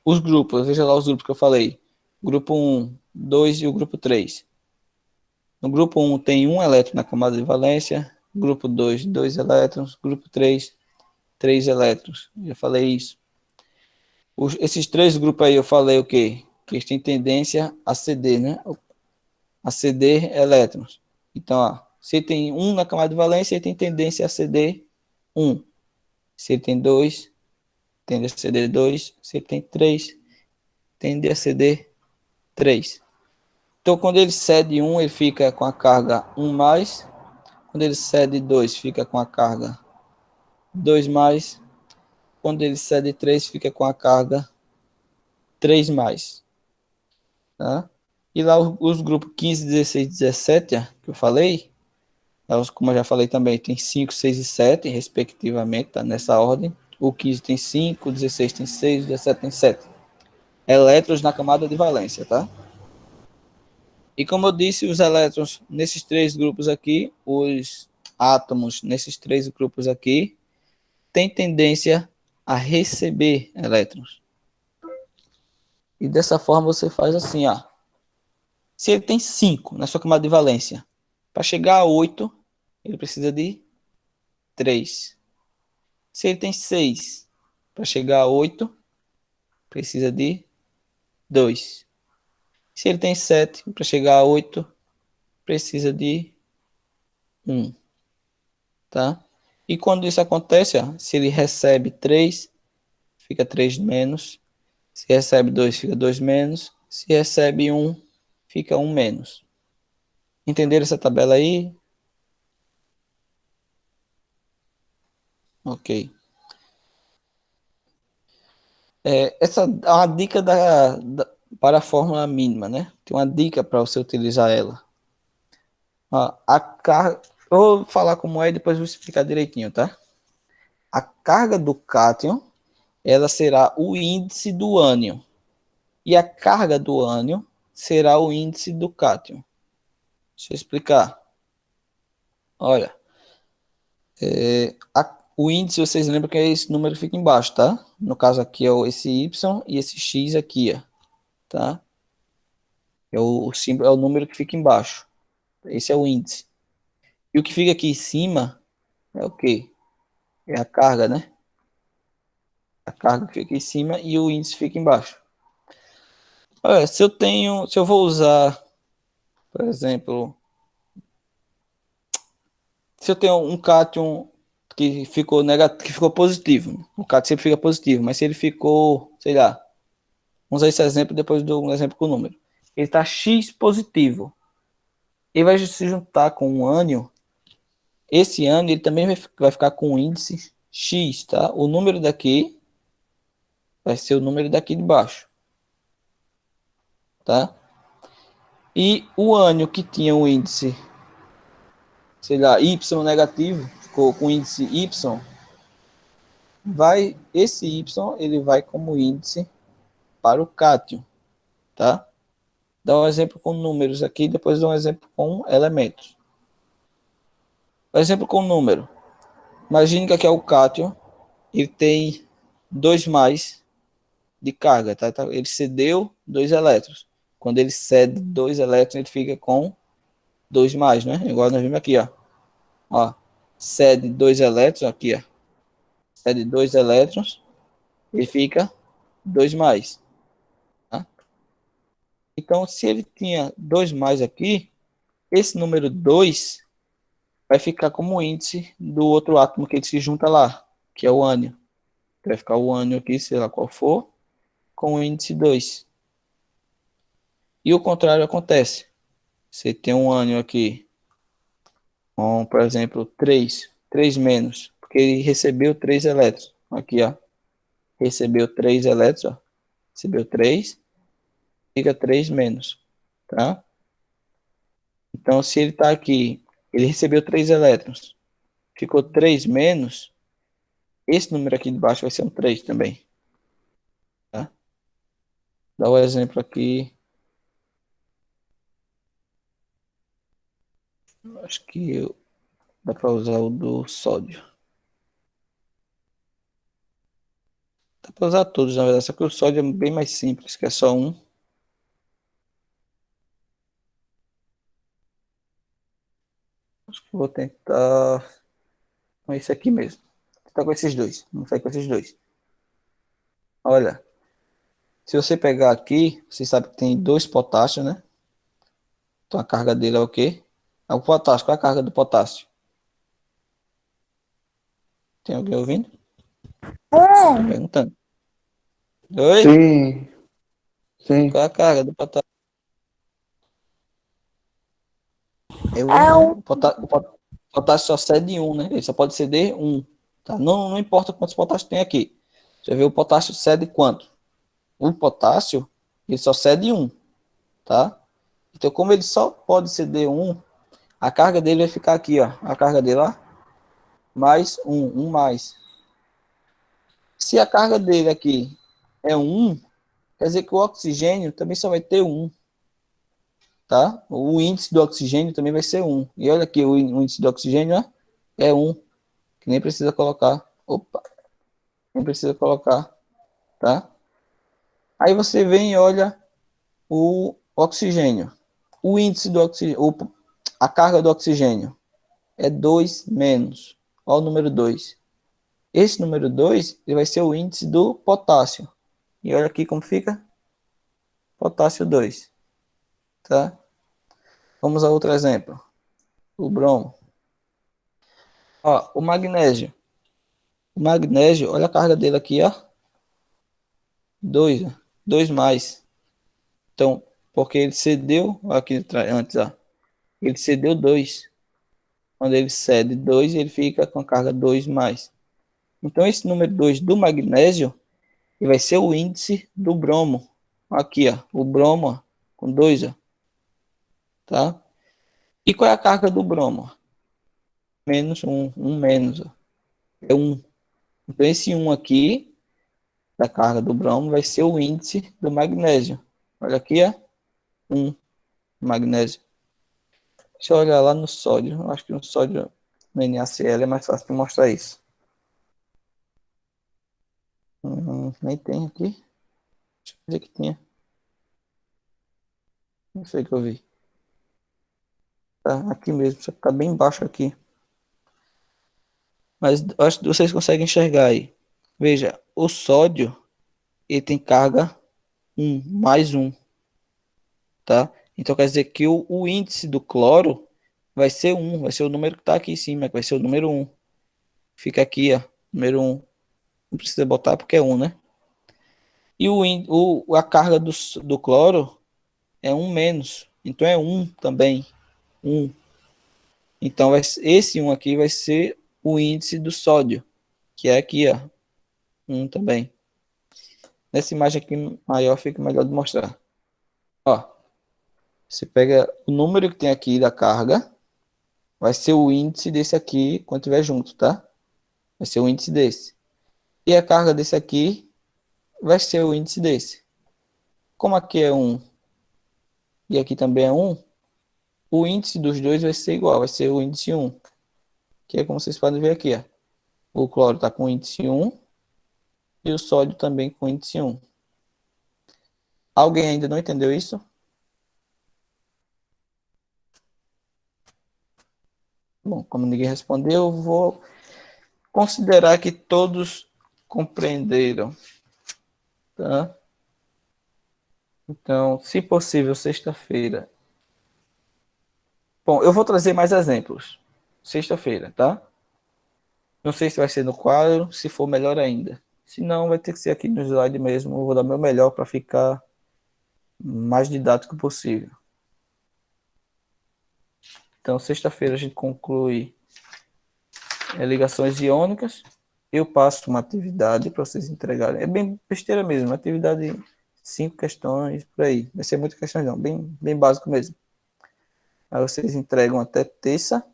Os grupos, veja lá os grupos que eu falei. Grupo 1, 2 e o grupo 3. No grupo 1 tem um elétron na camada de valência. Grupo 2, 2 elétrons. Grupo 3, 3 elétrons. Já falei isso. Esses 3 grupos aí eu falei o quê? Que eles têm tendência a ceder, né? A ceder elétrons. Então, ó, se tem 1 na camada de valência, ele tem tendência a ceder 1. Se ele tem 2, tende a ceder 2. Se ele tem 3, tende a ceder 3. Então, quando ele cede 1, ele fica com a carga 1 mais. Quando ele cede 2, fica com a carga 2 mais. Quando ele cede 3, fica com a carga 3 mais. Tá? E lá os grupos 15, 16, 17, que eu falei, como eu já falei também, tem 5, 6 e 7, respectivamente, tá? Nessa ordem. O 15 tem 5, o 16 tem 6, o 17 tem 7. Elétrons na camada de valência, tá? E como eu disse, os elétrons nesses 3 grupos aqui, os átomos nesses 3 grupos aqui, têm tendência a receber elétrons. E dessa forma você faz assim, ó. Se ele tem 5 na sua camada de valência, para chegar a 8, ele precisa de 3. Se ele tem 6, para chegar a 8, precisa de 2. Se ele tem 7, para chegar a 8, precisa de 1. Tá? E quando isso acontece, ó, se ele recebe 3, fica 3 menos. Se recebe 2, fica 2 menos. Se recebe 1, fica 1 menos. Entenderam essa tabela aí? Ok. Essa é uma dica para a fórmula mínima, né? Tem uma dica para você utilizar ela. Eu vou falar como é e depois vou explicar direitinho, tá? A carga do cátion, ela será o índice do ânion. E a carga do ânion será o índice do cátion. Deixa eu explicar. Olha, o índice, vocês lembram que esse número que fica embaixo, tá? No caso aqui é esse Y e esse X aqui, ó, tá? O símbolo, é o número que fica embaixo. Esse é o índice. E o que fica aqui em cima é o quê? É a carga, né? A carga fica em cima e o índice fica embaixo. Olha, se eu vou usar, por exemplo, se eu tenho um cátion que ficou negativo, que ficou positivo, o cátion sempre fica positivo, mas se ele ficou, sei lá, vamos usar esse exemplo depois do um exemplo com o número. Ele está X positivo. Ele vai se juntar com um ânion. Esse ânion ele também vai ficar com o índice X, tá? O número daqui vai ser o número daqui de baixo, tá? E o ânion que tinha o índice, sei lá, Y negativo, ficou com índice Y, esse Y ele vai como índice para o cátion, tá? Dá um exemplo com números aqui, depois dá um exemplo com elementos. Por exemplo com número. Imagine que aqui é o cátion, ele tem 2 mais de carga, tá? Ele cedeu 2 elétrons. Quando ele cede 2 elétrons, ele fica com 2 mais, né? Igual nós vimos aqui, ó. Cede 2 elétrons aqui, ó. Cede 2 elétrons, ele fica 2 mais. Tá? Então, se ele tinha 2 mais aqui, esse número 2 vai ficar como índice do outro átomo que ele se junta lá, que é o ânion. Vai ficar o ânion aqui, sei lá qual for, com o índice 2. E o contrário acontece. Você tem um ânion aqui com, por exemplo, 3 menos, porque ele recebeu 3 elétrons. Aqui, ó. Recebeu 3 elétrons, ó. Recebeu 3, fica 3 menos, tá? Então, se ele está aqui, ele recebeu 3 elétrons, ficou 3 menos, esse número aqui de baixo vai ser um 3 também, tá? Dá um exemplo aqui. Acho que dá para usar o do sódio. Dá para usar todos, na verdade, só que o sódio é bem mais simples, que é só um. Acho que vou tentar com esse aqui mesmo. Vou tentar com esses dois. Vamos sair com esses dois. Olha, se você pegar aqui, você sabe que tem 2 potássios, né? Então a carga dele é o quê? É o potássio. Qual é a carga do potássio? Tem alguém ouvindo? Tô perguntando. Oi? Sim, sim. Qual é a carga do potássio? É É 1, né? um. O potássio só cede 1, né? Ele só pode ceder 1. Tá? Não importa quantos potássios tem aqui. Você vê o potássio cede quanto? O potássio, ele só cede 1. Tá? Então, como ele só pode ceder 1, a carga dele vai ficar aqui, ó. A carga dele, ó. Mais 1 mais. Se a carga dele aqui é 1, quer dizer que o oxigênio também só vai ter 1. Tá? O índice do oxigênio também vai ser 1. E olha aqui, o índice do oxigênio ó, é 1. Que nem precisa colocar. Opa! Nem precisa colocar. Tá? Aí você vem e olha o oxigênio. O índice do oxigênio, a carga do oxigênio é 2 menos. Olha o número 2. Esse número 2 ele vai ser o índice do potássio. E olha aqui como fica. Potássio 2. Tá? Vamos a outro exemplo. O bromo. Ó, o magnésio. O magnésio, olha a carga dele aqui, ó. 2, 2 mais. Então, porque ele cedeu, aqui antes, ó. Ele cedeu 2. Quando ele cede 2, ele fica com a carga 2 mais. Então, esse número 2 do magnésio, ele vai ser o índice do bromo. Aqui, ó. O bromo, ó, com 2, ó. Tá? E qual é a carga do bromo? Menos 1, 1 menos, ó. É 1. Então, esse 1 aqui, da carga do bromo, vai ser o índice do magnésio. Olha aqui, ó. 1, magnésio. Deixa eu olhar lá no sódio. Eu acho que no sódio, no NaCl, é mais fácil de mostrar isso. Nem tem aqui. Deixa eu ver que tinha. Não sei o que eu vi. Tá aqui mesmo, só que tá bem baixo aqui. Mas acho que vocês conseguem enxergar aí. Veja, o sódio, ele tem carga 1, mais 1. Tá? Então quer dizer que o índice do cloro vai ser 1, vai ser o número que está aqui em cima, que vai ser o número 1. Fica aqui, ó, número 1. Não precisa botar porque é 1, né? E a carga do cloro é 1 menos. Então é 1 também. 1. Então esse 1 aqui vai ser o índice do sódio, que é aqui, ó. 1 também. Nessa imagem aqui maior fica melhor de mostrar. Ó, você pega o número que tem aqui da carga, vai ser o índice desse aqui quando estiver junto, tá? Vai ser o índice desse. E a carga desse aqui vai ser o índice desse. Como aqui é 1 e aqui também é 1, o índice dos dois vai ser igual, vai ser o índice 1. Que é como vocês podem ver aqui, ó. O cloro está com o índice 1 e o sódio também com o índice 1. Alguém ainda não entendeu isso? Bom, como ninguém respondeu, eu vou considerar que todos compreenderam, tá? Então, se possível, sexta-feira. Bom, eu vou trazer mais exemplos. Sexta-feira, tá? Não sei se vai ser no quadro, se for melhor ainda. Se não, vai ter que ser aqui no slide mesmo. Eu vou dar meu melhor para ficar mais didático possível. Então, sexta-feira a gente conclui ligações iônicas. Eu passo uma atividade para vocês entregarem. É bem besteira mesmo, uma atividade 5 questões, por aí. Vai ser muitas questões não, bem básico mesmo. Aí vocês entregam até terça,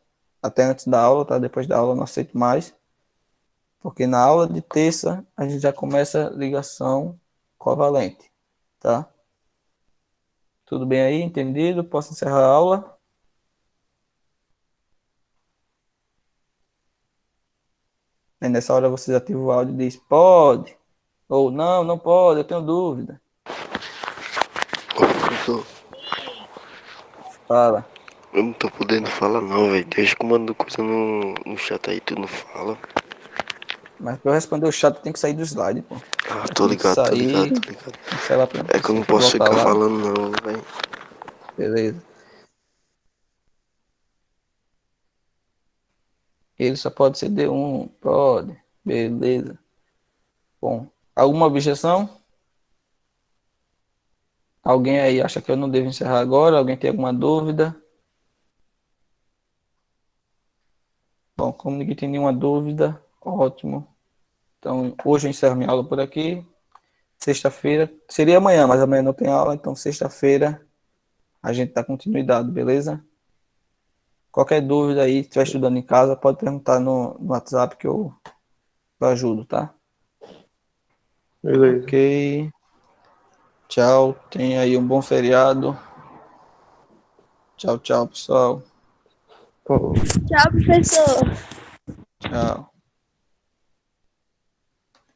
até antes da aula, tá? Depois da aula eu não aceito mais. Porque na aula de terça a gente já começa ligação covalente, tá? Tudo bem aí? Entendido? Posso encerrar a aula? Aí nessa hora vocês ativam o áudio e diz pode, ou não, não pode, eu tenho dúvida. Ô, professor, Fala. eu não tô podendo falar não, velho. Deixa que eu mando coisa no chat aí, tu não fala. Mas para eu responder o chat tem que sair do slide, pô. Ah, Tem tô que ligado, tô sair, ligado, tô ligado. sei lá, pra, É que eu não posso voltar ficar lá. falando não, velho. Beleza. Ele só pode ser D1, pode. Beleza. Bom, alguma objeção? Alguém aí acha que eu não devo encerrar agora? Alguém tem alguma dúvida? Bom, como ninguém tem nenhuma dúvida, ótimo. Então, hoje eu encerro minha aula por aqui. Sexta-feira, seria amanhã, mas amanhã não tem aula, então sexta-feira a gente dá continuidade, beleza? Qualquer dúvida aí, se estiver estudando em casa, pode perguntar no WhatsApp que eu ajudo, tá? Beleza. Ok. Tchau, tenha aí um bom feriado. Tchau, tchau, pessoal. Falou. Tchau, professor. Tchau.